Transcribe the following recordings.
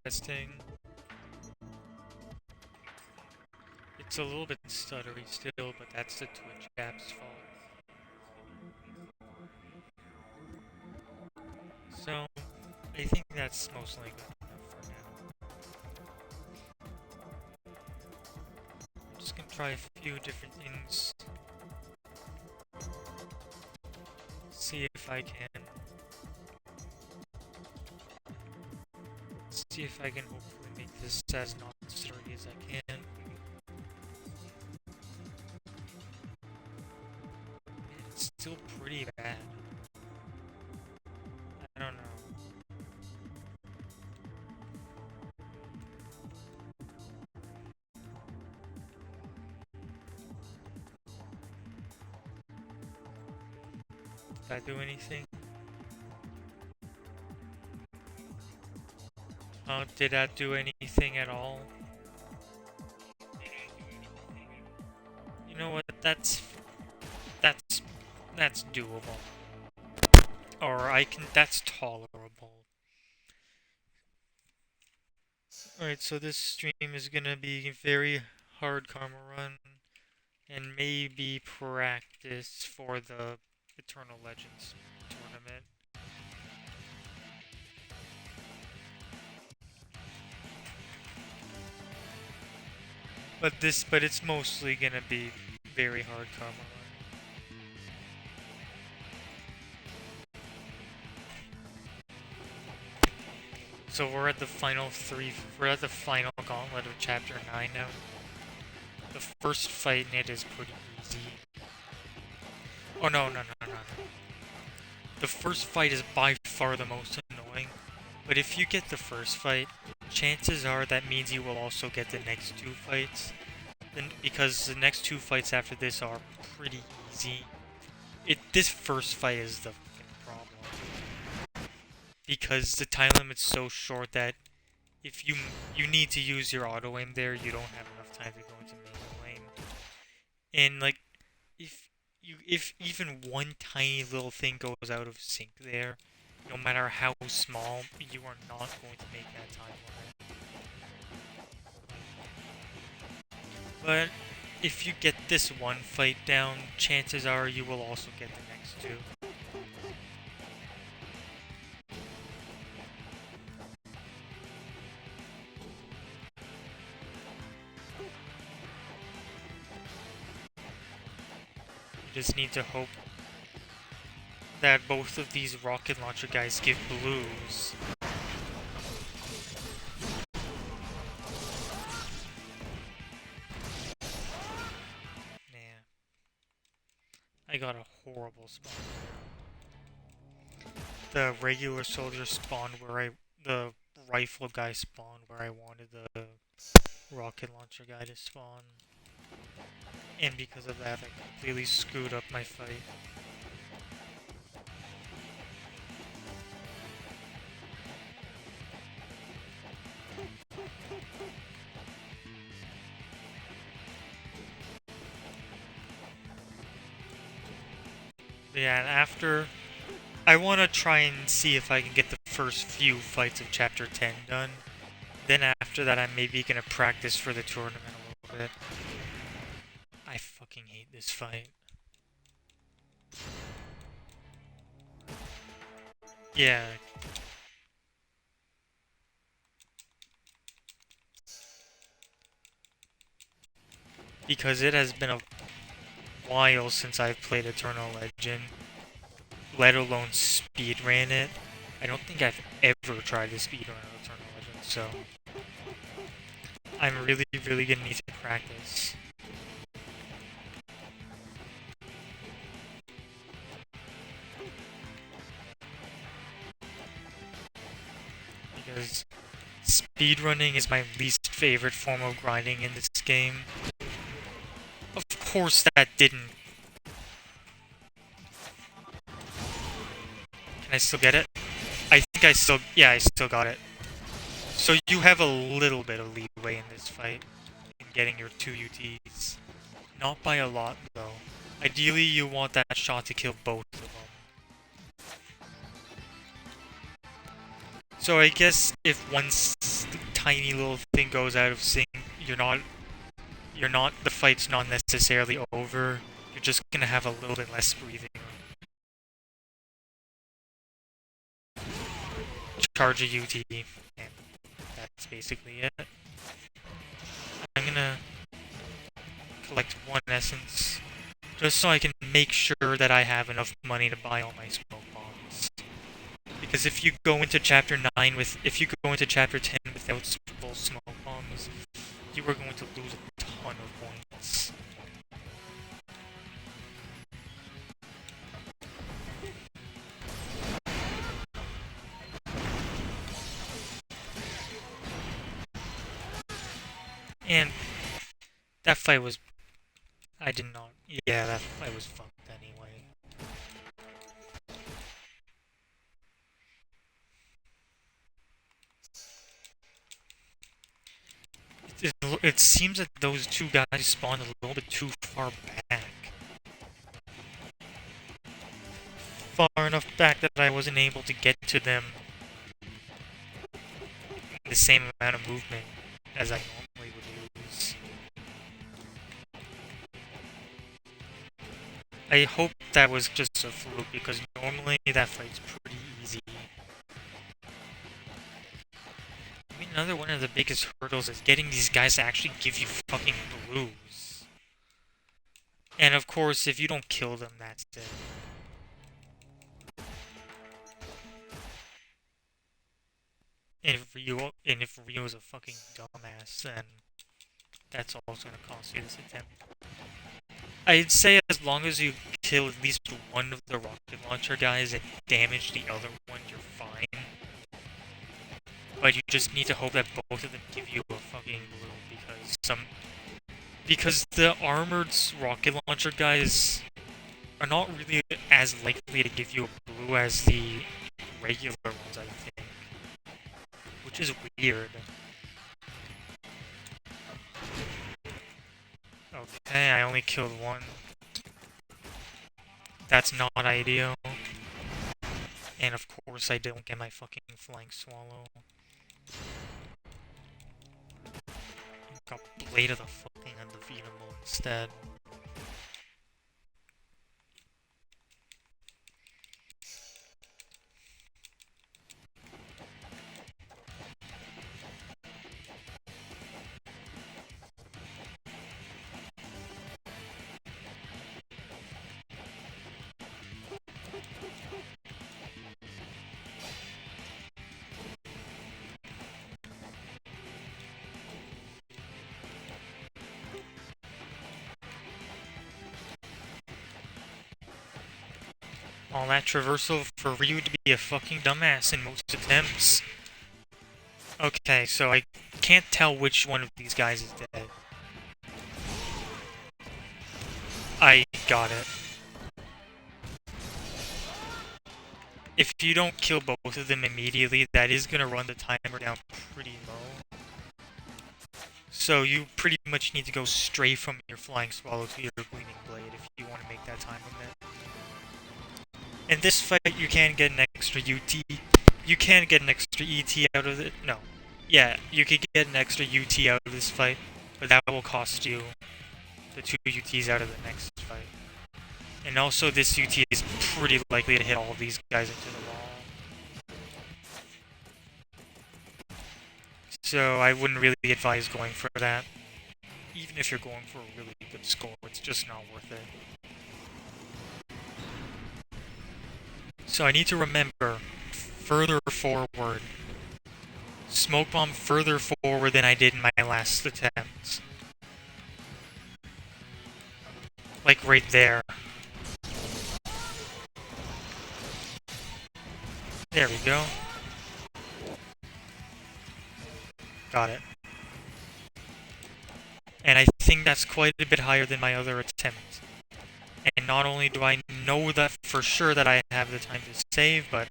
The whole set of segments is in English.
testing. It's a little bit stuttery still, but that's the Twitch app's fault. So, I think that's mostly good enough for now. I'm just gonna try a few different things. See if I can hopefully make this as not stuttery as I can. It's still pretty bad. I don't know. Did I do anything? Did I do anything at all? You know what? That's doable. Or that's tolerable. Alright, so this stream is gonna be very hard karma run and maybe practice for the Eternal Legends tournament. But it's mostly gonna be very hard karma run. So we're at the final gauntlet of chapter 9 now. The first fight in it is pretty easy. Oh no. The first fight is by far the most annoying, but if you get the first fight, chances are that means you will also get the next two fights, because the next two fights after this are pretty easy. This first fight is the problem, because the time limit's so short that if you need to use your auto aim there, you don't have enough time to go into melee lane, and like if even one tiny little thing goes out of sync there, no matter how small, you are not going to make that time limit. But if you get this one fight down, chances are you will also get the next two. You just need to hope that both of these rocket launcher guys give blues. Nah. I got a horrible spawn. The regular soldier spawned the rifle guy spawned where I wanted the rocket launcher guy to spawn. And because of that, I completely screwed up my fight. Yeah, and after, I want to try and see if I can get the first few fights of Chapter 10 done. Then after that, I'm maybe going to practice for the tournament a little bit. I fucking hate this fight. Yeah. Because it has been a while since I've played Eternal Legend, let alone speedran it. I don't think I've ever tried to speedrun Eternal Legend, so I'm really gonna need to practice. Because speedrunning is my least favorite form of grinding in this game. Of course that didn't... Can I still get it? I think I still... Yeah, I still got it. So you have a little bit of leeway in this fight in getting your 2 UTs. Not by a lot, though. Ideally, you want that shot to kill both of them. So I guess if tiny little thing goes out of sync, the fight's not necessarily over. You're just gonna have a little bit less breathing room. Charge a UT, and that's basically it. I'm gonna collect one essence, just so I can make sure that I have enough money to buy all my smoke bombs. Because if you go into chapter 10 without full smoke bombs, you are going to lose a ton of points. And that fight was... Yeah, that fight was fucked anyway. It seems that those two guys spawned a little bit too far back. Far enough back that I wasn't able to get to them in the same amount of movement as I normally would lose. I hope that was just a fluke, because normally that fight's pretty easy. I mean, another one of the biggest hurdles is getting these guys to actually give you fucking blues. And of course, if you don't kill them, that's it. And if Ryo is a fucking dumbass, then that's also gonna cost you this attempt. I'd say as long as you kill at least one of the rocket launcher guys and damage the other one, you're fine. But you just need to hope that both of them give you a fucking blue, because the armored rocket launcher guys are not really as likely to give you a blue as the regular ones, I think. Which is weird. Okay, I only killed one. That's not ideal. And of course I don't get my fucking flying swallow. Got Blade of the fucking Undefeatable instead. All that traversal for Ryu to be a fucking dumbass in most attempts. Okay, so I can't tell which one of these guys is dead. I got it. If you don't kill both of them immediately, that is gonna run the timer down pretty low. So you pretty much need to go straight from your Flying Swallow to your Gleaming Blade if you want to make that time limit. In this fight, you can get an extra UT. You can get an extra ET out of it. No. Yeah, you could get an extra UT out of this fight, but that will cost you the 2 UTs out of the next fight. And also, this UT is pretty likely to hit all of these guys into the wall. So I wouldn't really advise going for that. Even if you're going for a really good score, it's just not worth it. So I need to remember, further forward. Smoke bomb further forward than I did in my last attempt. Like right there. There we go. Got it. And I think that's quite a bit higher than my other attempt. And not only do I know that for sure that I have the time to save, but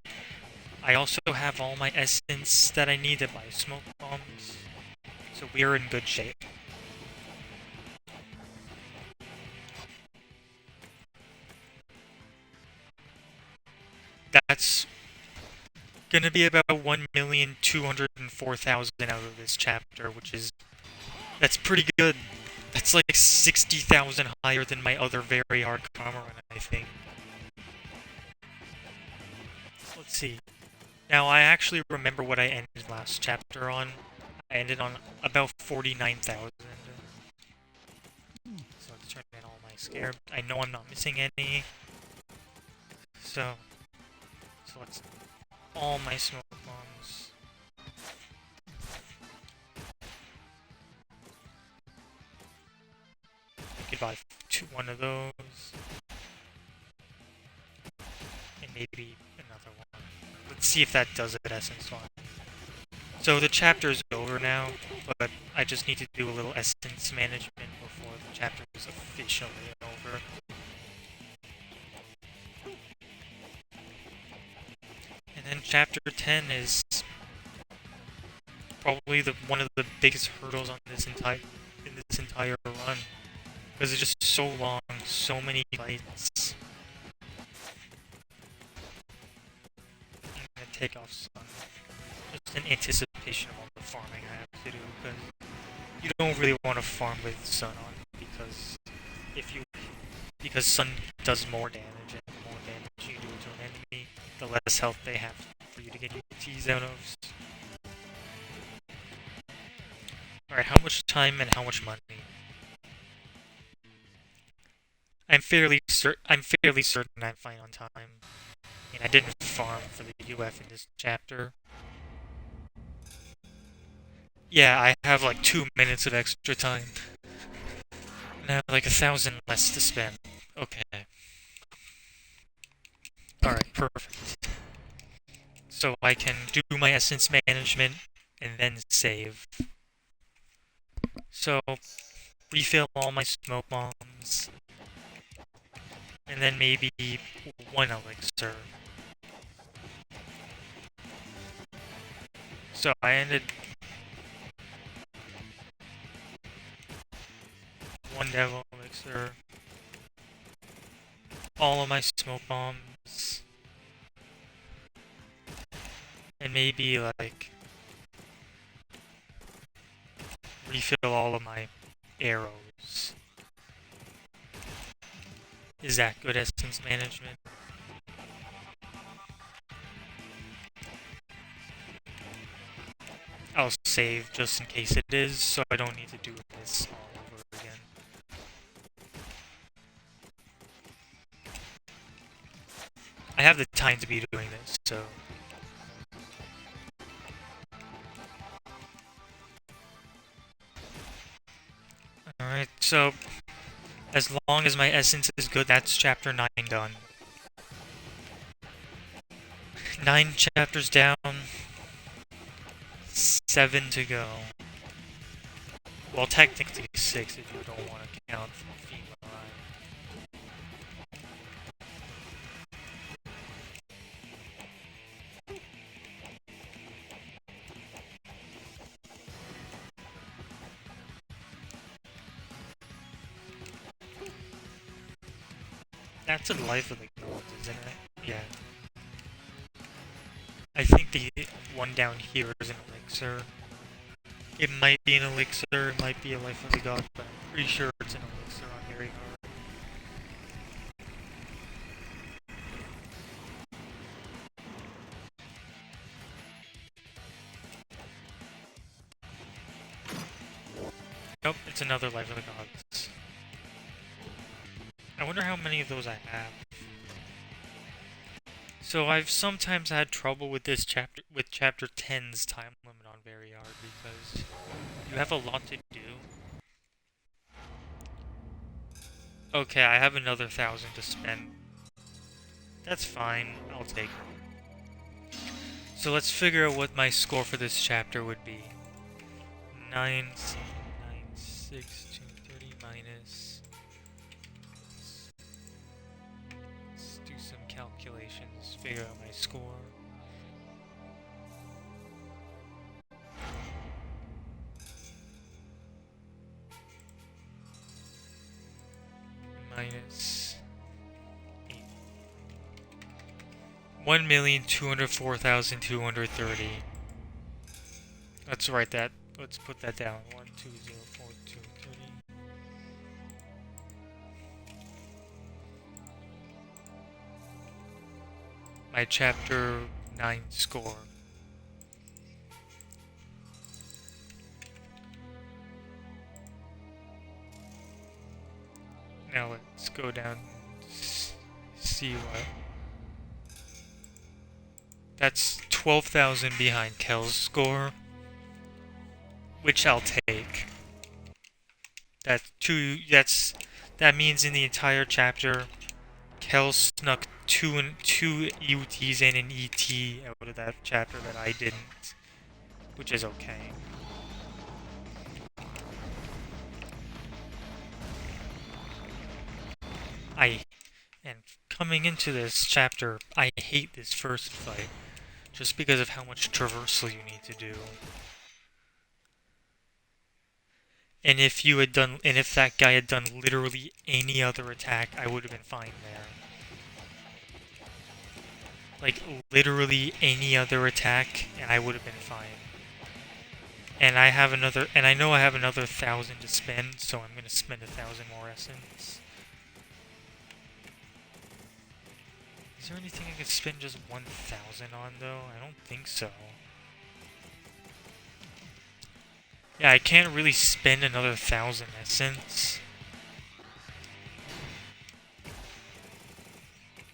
I also have all my essence that I need to buy smoke bombs. So we're in good shape. That's gonna be about 1,250,000 104,000 out of this chapter, that's pretty good. That's like 60,000 higher than my other very hard karma run, I think. Let's see. Now, I actually remember what I ended last chapter on. I ended on about 49,000. So let's turn in all my scare. I know I'm not missing any. So let's all my smoke bombs. I could buy one of those. And maybe another one. Let's see if that does it, Essence one. So the chapter is over now, but I just need to do a little essence management before the chapter is officially over. And then chapter 10 is probably one of the biggest hurdles on this entire run, because it's just so long, so many fights. I'm gonna take off Sun, just in anticipation of all the farming I have to do, because you don't really want to farm with Sun on, because Sun does more damage, and the more damage you do to an enemy, the less health they have for you to get UTs out of. Alright, how much time and how much money? I'm fairly certain I'm fine on time. I mean, I didn't farm for the UF in this chapter. Yeah, I have like 2 minutes of extra time. Now, like 1,000 less to spend. Okay. Alright, perfect. So I can do my essence management and then save. So, refill all my smoke bombs. And then maybe one elixir. So I ended one devil elixir, all of my smoke bombs, and maybe like refill all of my arrows. Is that good essence management? I'll save just in case it is, so I don't need to do this all over again. I have the time to be doing this, so... Alright, so... As long as my essence is good, that's chapter 9 done. 9 chapters down. 7 to go. Well, technically 6 if you don't want to count female eye. That's a life of the gold, isn't it? Yeah. I think the one down here is an elixir. It might be an elixir, it might be a life of the god, but I'm pretty sure it's an elixir on Very Hard. Nope, it's another life of the gods. I wonder how many of those I have. So I've sometimes had trouble with chapter 10's time limit on Very Hard because you have a lot to do. Okay, I have another 1,000 to spend. That's fine, I'll take it. So let's figure out what my score for this chapter would be. 9, 6, 230 minus... Let's do some calculations, figure out my score. Minus 8. 1,204,230. Let's write that. Let's put that down. 120423. My chapter 9 score. Now let's go down and see what. That's 12,000 behind Kel's score, which I'll take. That means in the entire chapter, Kel snuck two EUTs and an ET out of that chapter that I didn't, which is okay. And coming into this chapter, I hate this first fight, just because of how much traversal you need to do. And if that guy had done literally any other attack, I would have been fine there. Like, literally any other attack, and I would have been fine. And I know I have another 1,000 to spend, so I'm gonna spend 1,000 more essence. Is there anything I could spend just 1,000 on, though? I don't think so. Yeah, I can't really spend another 1,000 essence.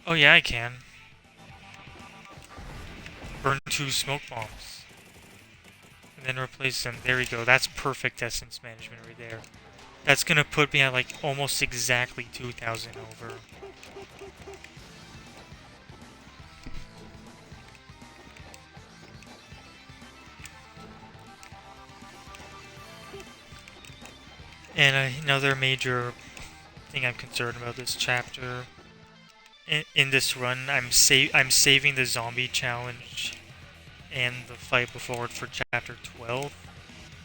Oh yeah, I can. Burn 2 smoke bombs. And then replace them. There we go. That's perfect essence management right there. That's gonna put me at like almost exactly 2,000 over. And another major thing I'm concerned about this chapter, in this run, I'm saving the zombie challenge and the fight before it for chapter 12.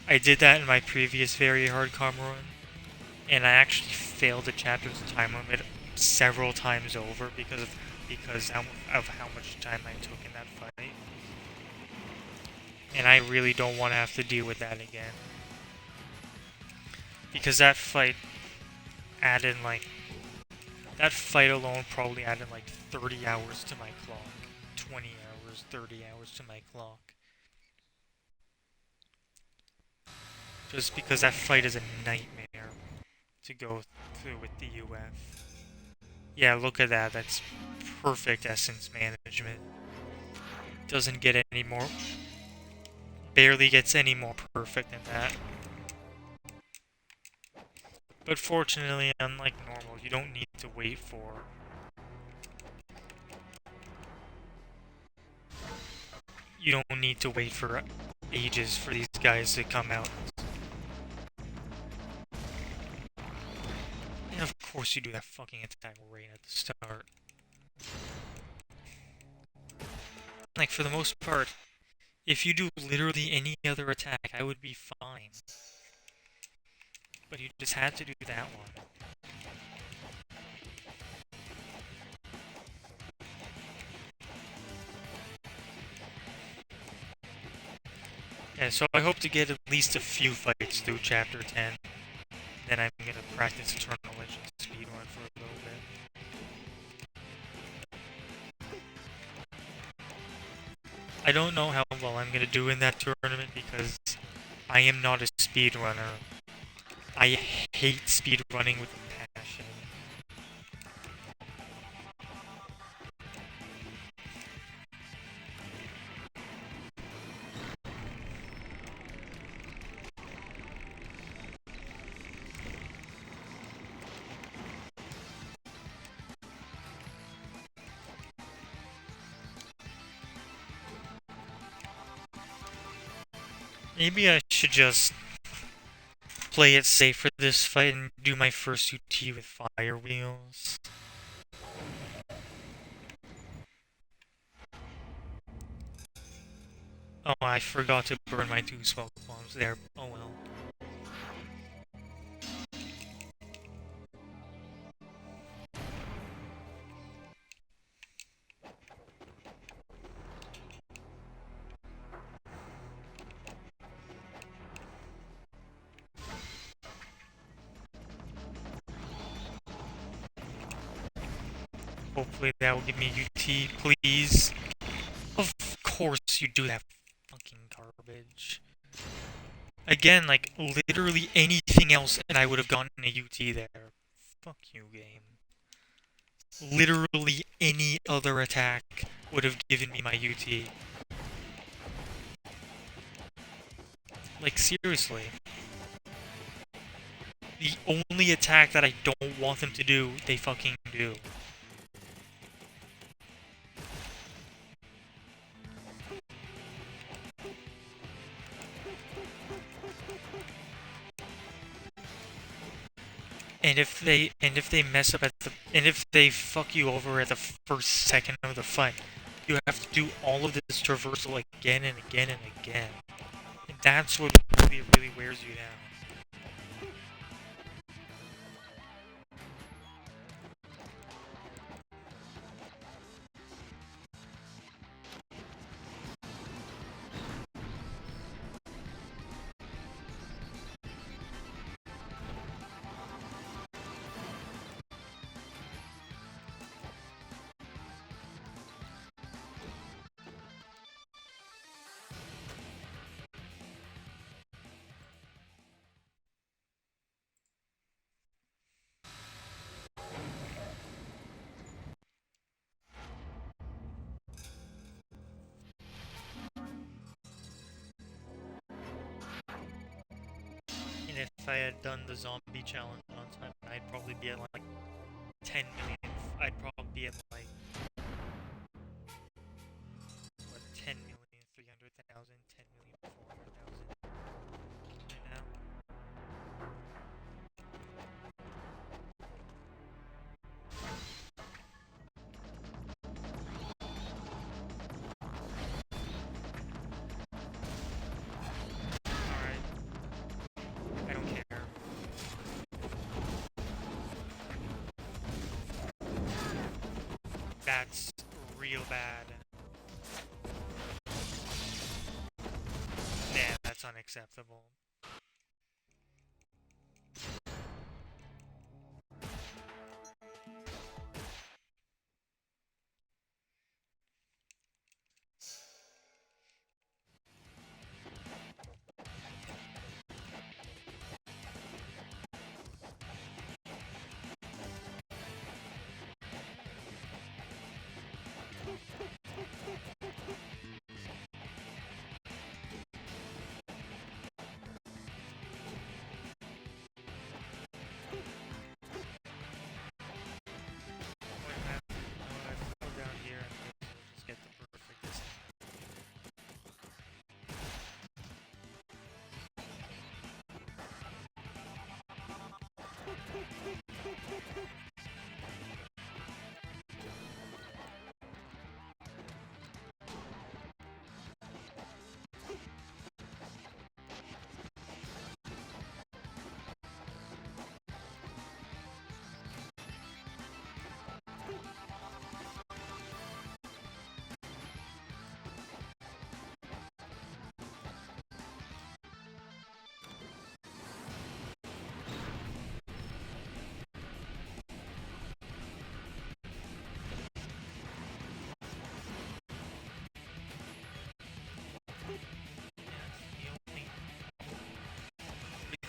I did that in my previous very hard com run, and I actually failed the chapter's time limit several times over because of how much time I took in that fight. And I really don't want to have to deal with that again. Because that fight alone probably added like 30 hours to my clock. 20 hours, 30 hours to my clock. Just because that fight is a nightmare to go through with the UF. Yeah, look at that. That's perfect essence management. Doesn't get any more... Barely gets any more perfect than that. But fortunately, unlike normal, you don't need to wait for... You don't need to wait for ages for these guys to come out. And of course you do that fucking attack right at the start. Like, for the most part, if you do literally any other attack, I would be fine. But you just had to do that one. Yeah, so I hope to get at least a few fights through Chapter 10. Then I'm gonna practice Eternal Legends speedrun for a little bit. I don't know how well I'm gonna do in that tournament because I am not a speedrunner. I hate speedrunning with a passion. Maybe I should just play it safe for this fight and do my first UT with fire wheels. Oh, I forgot to burn my 2 smoke bombs there. Oh well. Hopefully that will give me UT, please. Of course you do that fucking garbage. Again, like, literally anything else and I would have gotten a UT there. Fuck you, game. Literally any other attack would have given me my UT. Like, seriously. The only attack that I don't want them to do, they fucking do. And if they mess up at the and if they fuck you over at the first second of the fight, you have to do all of this traversal again and again and again. And that's what really wears you down. And if I had done the zombie challenge on time, I'd probably be at like 10 million. I'd probably be at like what 10,300,000, 10,400,000 right now. Alright, I don't care. That's real bad. Nah, that's unacceptable. Go down here and we'll just get the perfect distance.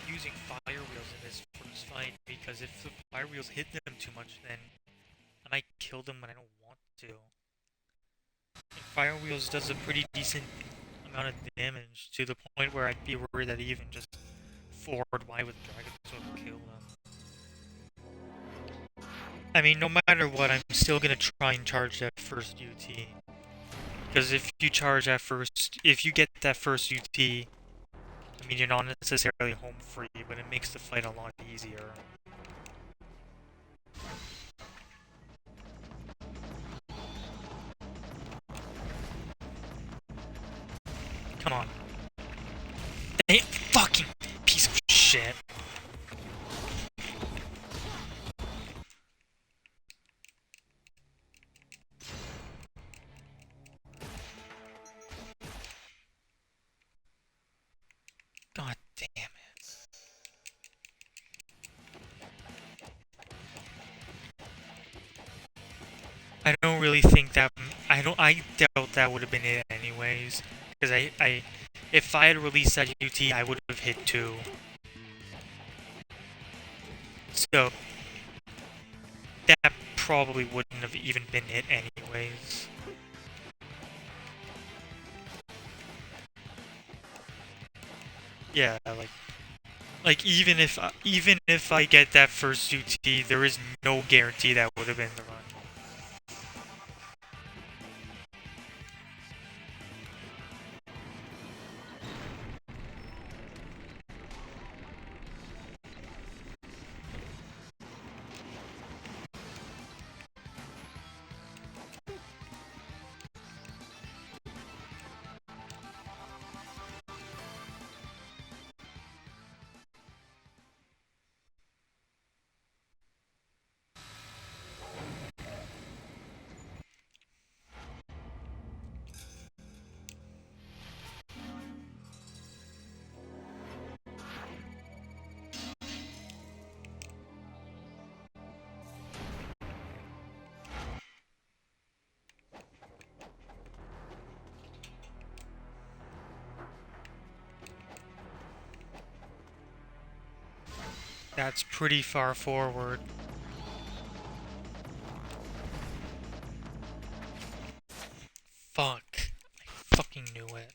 Using fire wheels in this first fight because if the fire wheels hit them too much, then I might kill them when I don't want to. And fire wheels does a pretty decent amount of damage to the point where I'd be worried that even just forward Y with dragons would kill them. I mean, no matter what, I'm still gonna try and charge that first UT. Because if you charge that first, if you get that first UT, I mean, you're not necessarily home free, but it makes the fight a lot easier. Come on. Hey, fucking piece of shit. God damn it. don't really think that. I doubt that would have been it anyways. Because if I had released that UT, I would have hit 2. So that probably wouldn't have even been it anyways. Yeah, like even if I get that first UT, there is no guarantee that would have been the run. That's pretty far forward. Fuck. I fucking knew it.